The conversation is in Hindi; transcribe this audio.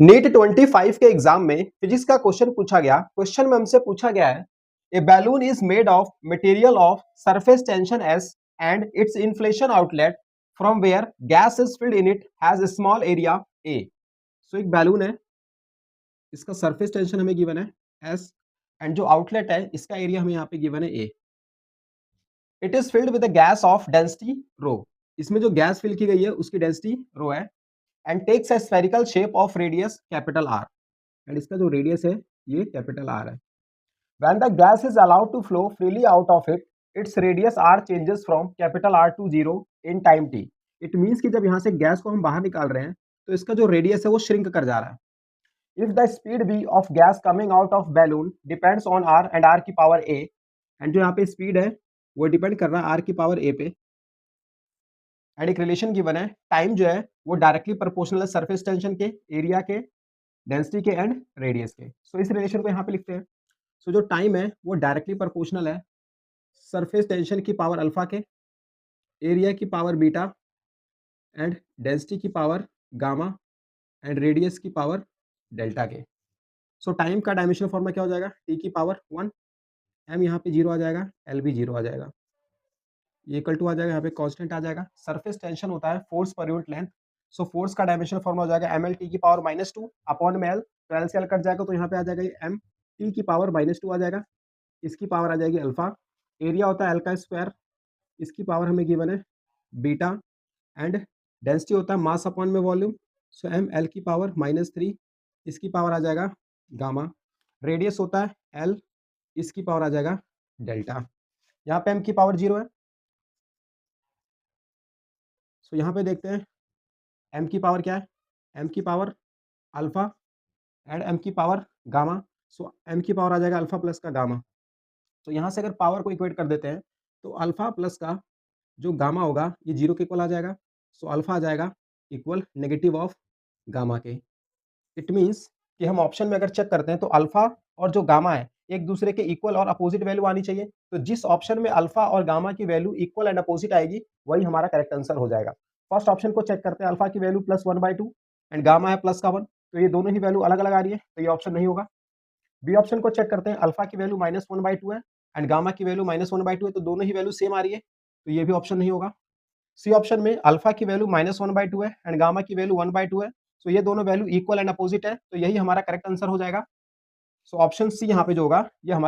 नीट 25 के एग्जाम में फिजिक्स का क्वेश्चन पूछा गया। क्वेश्चन में हमसे पूछा गया है a balloon is made of material of surface tension S and its inflation outlet from where gas is filled in it has small area A. So एक बैलून है, इसका सरफेस टेंशन हमें गिवन है एस एंड जो आउटलेट है इसका एरिया हमें यहाँ पे गिवन है A. It is filled with gas of density rho. इसमें जो गैस फिल की गई है उसकी डेंसिटी रो है and takes a spherical shape of radius capital R and इसका जो रेडियस है ये कैपिटल आर है। When the gas is allowed to flow freely out of it, its radius r changes from capital R to 0 in time t. It means कि जब यहाँ से गैस को हम बाहर निकाल रहे हैं तो इसका जो रेडियस है वो श्रिंक कर जा रहा है। If the speed v of gas coming out of balloon depends on r and r की पावर a, एंड जो यहाँ पे स्पीड है वो डिपेंड कर रहा है r की पावर a पे, एंड एक रिलेशन गिवन है टाइम जो है वो डायरेक्टली प्रोपोर्शनल है सरफेस टेंशन के, एरिया के, डेंसिटी के एंड रेडियस के। सो इस रिलेशन को यहाँ पे लिखते हैं। सो जो टाइम है वो डायरेक्टली प्रोपोर्शनल है सरफेस टेंशन की पावर अल्फा के, एरिया की पावर बीटा एंड डेंसिटी की पावर गामा एंड रेडियस की पावर डेल्टा के। सो टाइम का डायमेंशनल फॉर्मूला क्या हो जाएगा, टी की पावर 1, एम यहाँ पे 0 आ जाएगा, एल भी 0 आ जाएगा, ये इक्वल टू आ जाएगा, यहाँ पे कांस्टेंट आ जाएगा। सरफेस टेंशन होता है force per unit length. So force का डायमेंशनल फॉर्मूला हो जाएगा एम एल टी की पावर -2 अपॉन में एल। तो एल से एल कट जाएगा तो यहाँ पे आ जाएगा ये एम टी की पावर -2 आ जाएगा, इसकी पावर आ जाएगी अल्फा। एरिया होता है एल का स्क्वायर, इसकी पावर हमें गिवन है बीटा एंड डेंसिटी होता है मास अपॉन में वॉल्यूम। सो एम एल की पावर -3, इसकी पावर आ जाएगा गामा। रेडियस होता है एल, इसकी पावर आ जाएगा डेल्टा। यहाँ पे एम की पावर 0 है। सो यहाँ पे देखते हैं एम की पावर क्या है, एम की पावर अल्फा एंड एम की पावर गामा। सो एम की पावर आ जाएगा अल्फा प्लस का गामा। तो यहाँ से अगर पावर को इक्वेट कर देते हैं तो अल्फा प्लस का जो गामा होगा ये 0 के इक्वल आ जाएगा। सो अल्फा आ जाएगा इक्वल नेगेटिव ऑफ गामा के। इट मीन्स कि हम ऑप्शन में अगर चेक करते हैं तो अल्फा और जो गामा है एक दूसरे के इक्वल और अपोजिट वैल्यू आनी चाहिए। तो जिस ऑप्शन में अल्फा और गामा की वैल्यू इक्वल एंड अपोजिट आएगी वही हमारा करेक्ट आंसर हो जाएगा। फर्स्ट ऑप्शन को चेक करते हैं, अल्फा की वैल्यू +1/2 एंड गामा है प्लस का 1, तो ये दोनों ही वैल्यू अलग अलग आ रही है, तो ये ऑप्शन नहीं होगा। बी ऑप्शन को चेक करते हैं, अल्फा की वैल्यू -1/2 है एंड गामा की वैल्यू -1/2 है, तो दोनों ही वैल्यू सेम आ रही है, तो ये भी ऑप्शन नहीं होगा। सी ऑप्शन में अल्फा की वैल्यू -1/2 है एंड गामा की वैल्यू 1/2 है, सो ये दोनों वैल्यू इक्वल एंड अपोजिट है, तो यही हमारा करेक्ट आंसर हो जाएगा। सो ऑप्शन सी यहाँ पे जो होगा ये हमारा